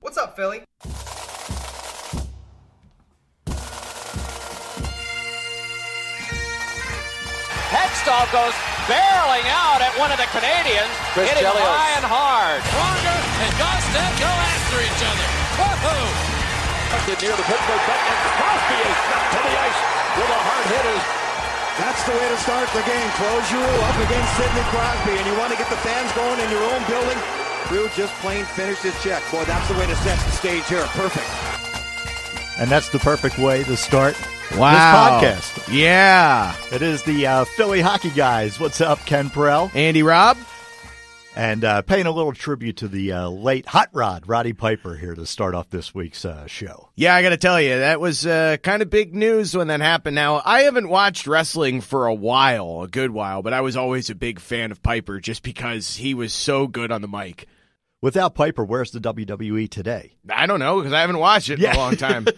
What's up, Philly? Hextall goes barreling out at one of the Canadians, hitting high and hard. Pronger and Gostet go after each other. Woohoo! Near the Pittsburgh bench, and Crosby is knocked to the ice with a hard hitter. That's the way to start the game. Close you up against Sidney Crosby, and you want to get the fans going in your own building. Drew just plain finished his check. Boy, that's the way to set the stage here. Perfect. And that's the perfect way to start this podcast. Yeah. It is the Philly Hockey Guys. What's up, Ken Perel? Andy Robb. And paying a little tribute to the late Hot Rod, Roddy Piper, here to start off this week's show. Yeah, I got to tell you, that was kind of big news when that happened. Now, I haven't watched wrestling for a good while, but I was always a big fan of Piper just because he was so good on the mic. Without Piper, where's the WWE today? I don't know, because I haven't watched it in a long time.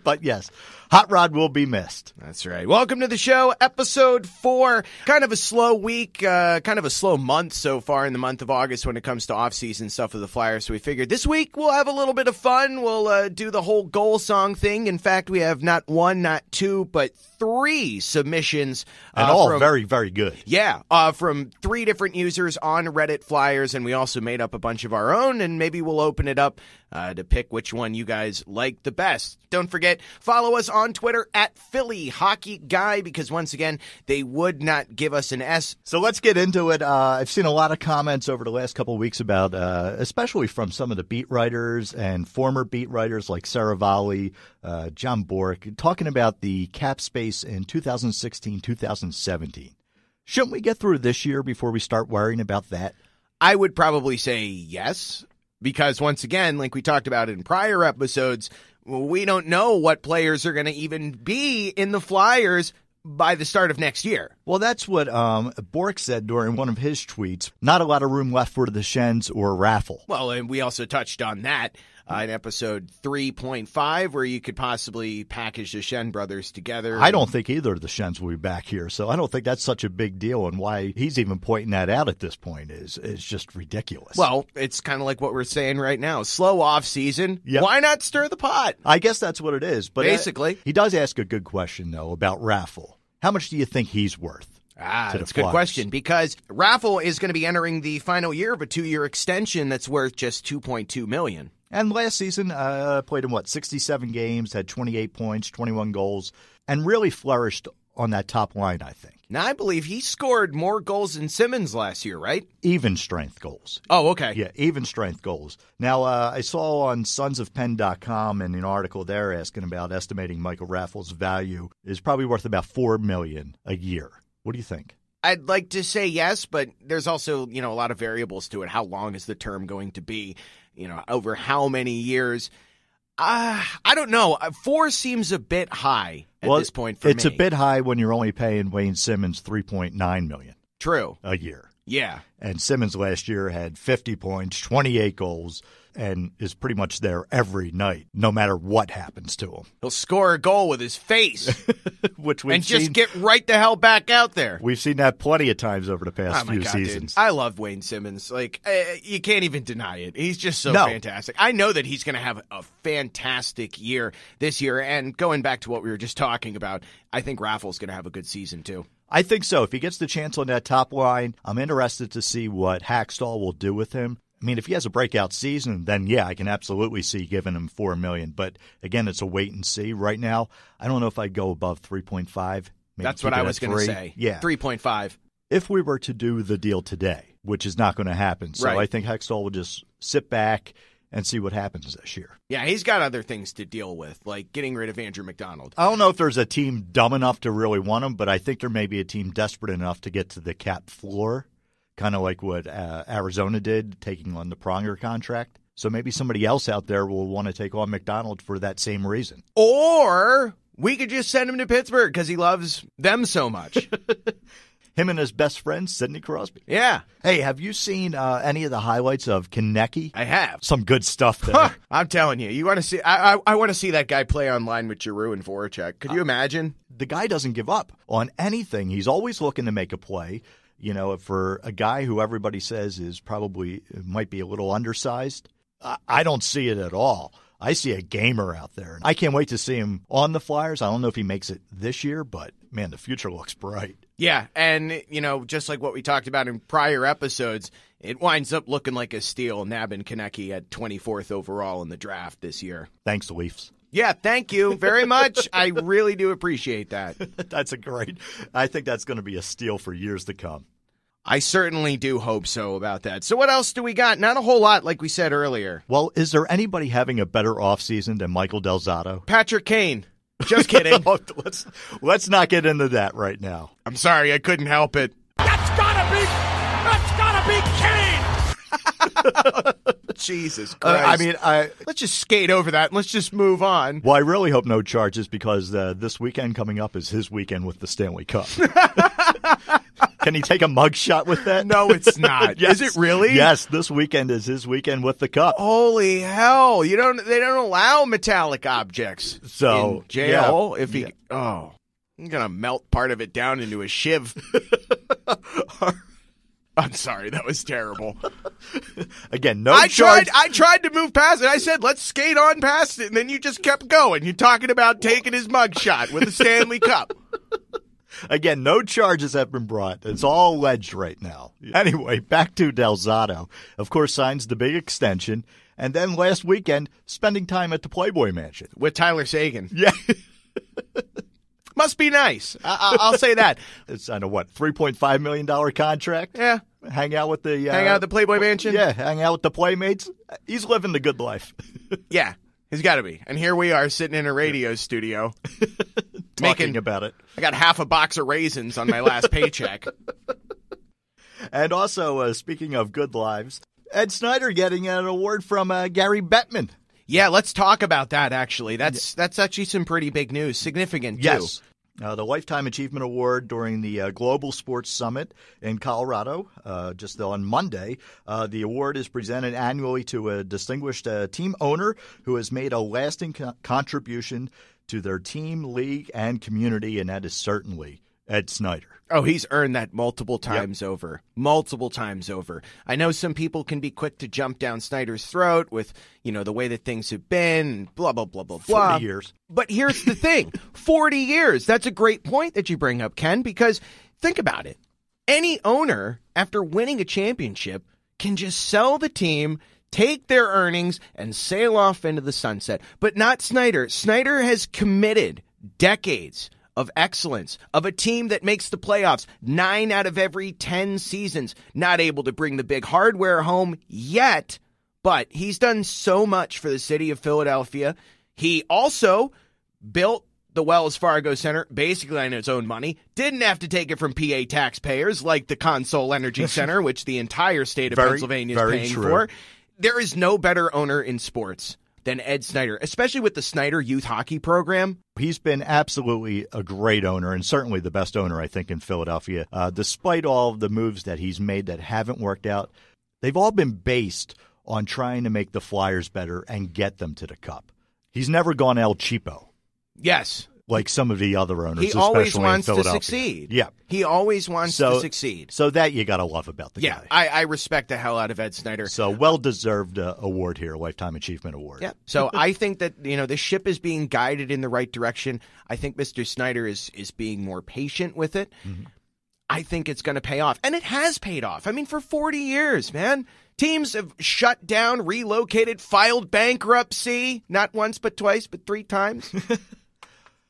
But yes, Hot Rod will be missed. That's right. Welcome to the show, episode 4. Kind of a slow week, kind of a slow month so far in the month of August when it comes to off-season stuff with the Flyers. So we figured this week we'll have a little bit of fun. We'll do the whole goal song thing. In fact, we have not one, not two, but 3 submissions. And all very, very good. Yeah, from 3 different users on Reddit Flyers, and we also made up a bunch of our own, and maybe we'll open it up to pick which one you guys like the best. Don't forget, follow us on Twitter at Philly Hockey Guy, because once again, they would not give us an S. So let's get into it. I've seen a lot of comments over the last couple of weeks about, especially from some of the beat writers and former beat writers like Sarah Volley, John Bork, talking about the cap space in 2016-2017. Shouldn't we get through this year before we start worrying about that? I would probably say yes, because once again, like we talked about in prior episodes, we don't know what players are going to even be in the Flyers by the start of next year. Well, that's what Bork said during one of his tweets. Not a lot of room left for the Shens or Raffle. Well, and we also touched on that in episode 3.5, where you could possibly package the Shen brothers together. I don't think either of the Shens will be back here, so I don't think that's such a big deal, and why he's even pointing that out at this point is just ridiculous. Well, it's kind of like what we're saying right now. Slow off season. Yep. Why not stir the pot? I guess that's what it is. But basically. He does ask a good question, though, about Raffle. How much do you think he's worth? That's a good question, because Raffle is going to be entering the final year of a 2-year extension that's worth just $2.2 million. And last season, played in, 67 games, had 28 points, 21 goals, and really flourished on that top line, I think. Now, I believe he scored more goals than Simmons last year, right? Even strength goals. Oh, okay. Yeah, even strength goals. Now, I saw on sonsofpen.com in an article there asking about estimating Michael Raffle's value is probably worth about $4 million a year. What do you think? I'd like to say yes, but there's also, a lot of variables to it. How long is the term going to be? Over how many years? I don't know. 4 seems a bit high at this point for me. It's a bit high when you're only paying Wayne Simmons $3.9 million. True. A year. Yeah. And Simmons last year had 50 points, 28 goals, and is pretty much there every night, no matter what happens to him. He'll score a goal with his face. Which we've and seen, just get right the hell back out there. We've seen that plenty of times over the past few seasons. Dude. I love Wayne Simmons. You can't even deny it. He's just so fantastic. I know that he's going to have a fantastic year this year. And going back to what we were just talking about, I think Raffle's going to have a good season too. I think so. If he gets the chance on that top line, I'm interested to see what Hextall will do with him. I mean, if he has a breakout season, then yeah, I can absolutely see giving him $4 million. But again, it's a wait and see. Right now, I don't know if I'd go above 3.5. That's what I was going to say. Yeah, 3.5. If we were to do the deal today, which is not going to happen, so right. I think Hextall will just sit back and see what happens this year. Yeah, he's got other things to deal with, like getting rid of Andrew McDonald. I don't know if there's a team dumb enough to really want him, but I think there may be a team desperate enough to get to the cap floor, kind of like what Arizona did, taking on the Pronger contract. So maybe somebody else out there will want to take on McDonald for that same reason. Or we could just send him to Pittsburgh because he loves them so much. Him and his best friend, Sidney Crosby. Yeah. Hey, have you seen any of the highlights of Konecny? I have. Some good stuff there. I'm telling you. You want to see? I want to see that guy play online with Giroux and Voracek. Could you imagine? The guy doesn't give up on anything. He's always looking to make a play. For a guy who everybody says is probably might be a little undersized, I don't see it at all. I see a gamer out there. I can't wait to see him on the Flyers. I don't know if he makes it this year, but, man, the future looks bright. Yeah, and, just like what we talked about in prior episodes, it winds up looking like a steal, nabbing Konecny at 24th overall in the draft this year. Thanks, Leafs. Yeah, thank you very much. I really do appreciate that. I think that's going to be a steal for years to come. I certainly do hope so about that. So what else do we got? Not a whole lot, like we said earlier. Well, is there anybody having a better offseason than Michael Del Zotto? Patrick Kane. Just kidding. Let's not get into that right now. I'm sorry, I couldn't help it. That's gotta be Kane! Jesus Christ. Let's just skate over that and let's just move on. Well, I really hope no charges because this weekend coming up is his weekend with the Stanley Cup. Can he take a mug shot with that? No, it's not. Yes. Is it really? Yes, this weekend is his weekend with the cup. Holy hell. They don't allow metallic objects in jail. Yeah. I'm going to melt part of it down into a shiv. I'm sorry, that was terrible. Again, no I tried to move past it. I said, let's skate on past it, and then you just kept going. You're talking about taking his mug shot with the Stanley Cup. Again, no charges have been brought. It's all alleged right now. Anyway, back to Del Zotto. Of course, signs the big extension, and then last weekend, spending time at the Playboy Mansion. With Tyler Sagan. Yeah. Must be nice. I'll say that. It's on a $3.5 million contract? Yeah. Hang out with the Playboy Mansion? Yeah, hang out with the Playmates. He's living the good life. Yeah, he's got to be. And here we are sitting in a radio studio. Talking about it. I got half a box of raisins on my last paycheck. And also, speaking of good lives, Ed Snyder getting an award from Gary Bettman. Yeah, let's talk about that, actually. That's actually some pretty big news. Significant, too. Yes. The Lifetime Achievement Award during the Global Sports Summit in Colorado, just on Monday. The award is presented annually to a distinguished team owner who has made a lasting contribution to their team, league, and community, and that is certainly Ed Snyder. Oh, he's earned that multiple times over. Multiple times over. I know some people can be quick to jump down Snyder's throat with, the way that things have been, blah, blah, blah, blah, blah. 40 years. But here's the thing. 40 years. That's a great point that you bring up, Ken, because think about it. Any owner, after winning a championship, can just sell the team, take their earnings, and sail off into the sunset. But not Snyder. Snyder has committed decades of excellence, of a team that makes the playoffs 9 out of every 10 seasons, not able to bring the big hardware home yet, but he's done so much for the city of Philadelphia. He also built the Wells Fargo Center basically on its own money, didn't have to take it from PA taxpayers like the Consol Energy Center, which the entire state of Pennsylvania is paying for. There is no better owner in sports than Ed Snyder, especially with the Snyder Youth Hockey Program. He's been absolutely a great owner and certainly the best owner, I think, in Philadelphia. Despite all of the moves that he's made that haven't worked out, they've all been based on trying to make the Flyers better and get them to the Cup. He's never gone El Cheapo. Yes. Like some of the other owners, he always especially wants in to Philadelphia. succeed. Yeah. He always wants to succeed. So that you got to love about the guy. I respect the hell out of Ed Snyder. So well-deserved award here, Lifetime Achievement Award. Yeah. So I think that, the ship is being guided in the right direction. I think Mr. Snyder is being more patient with it. Mm-hmm. I think it's going to pay off. And it has paid off. I mean, for 40 years, man. Teams have shut down, relocated, filed bankruptcy. Not once, but twice, but 3 times.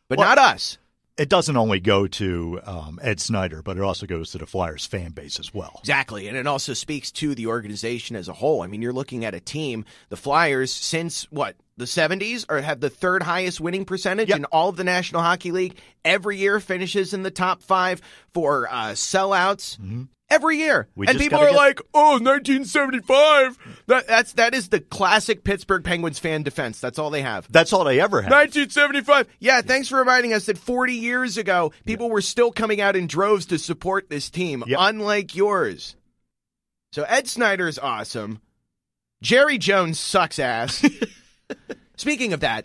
But not us. It doesn't only go to Ed Snyder, but it also goes to the Flyers fan base as well. Exactly, and it also speaks to the organization as a whole. I mean, you're looking at a team, the Flyers, since, the 70s, or have the 3rd highest winning percentage in all of the National Hockey League. Every year finishes in the top 5 for sellouts. Mm-hmm. Every year. And people are like, 1975. That is the classic Pittsburgh Penguins fan defense. That's all they have. That's all they ever have. 1975. Yeah, thanks for reminding us that 40 years ago, people were still coming out in droves to support this team, unlike yours. So Ed Snyder is awesome. Jerry Jones sucks ass. Speaking of that,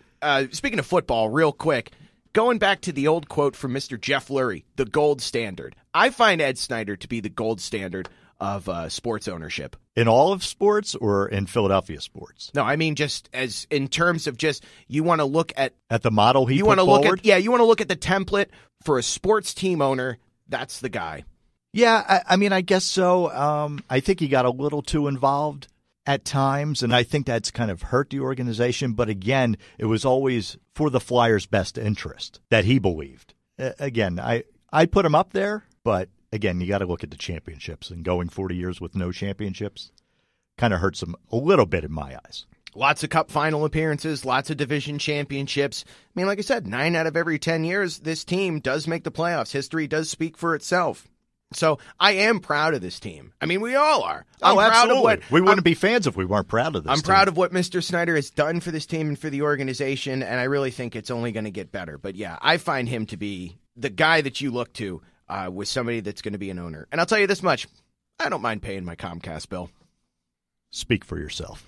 speaking of football, real quick, going back to the old quote from Mr. Jeff Lurie, the gold standard. I find Ed Snyder to be the gold standard of sports ownership. In all of sports or in Philadelphia sports? No, I mean just as in terms of just you want to look at the model he you put want to forward? look at you want to look at the template for a sports team owner. That's the guy. Yeah, I mean, I guess so. I think he got a little too involved at times, and I think that's kind of hurt the organization. But again, it was always for the Flyers' best interest that he believed. Again, I put him up there, but again, you got to look at the championships, and going 40 years with no championships kind of hurts him a little bit in my eyes. Lots of cup final appearances, lots of division championships. I mean, like I said, 9 out of every 10 years, this team does make the playoffs. History does speak for itself. So I am proud of this team. I mean, we all are. I'm absolutely. We wouldn't be fans if we weren't proud of this I'm team. proud of what Mr. Snyder has done for this team and for the organization, and I really think it's only going to get better. But yeah, I find him to be the guy that you look to with somebody that's going to be an owner. And I'll tell you this much, I don't mind paying my Comcast bill. Speak for yourself.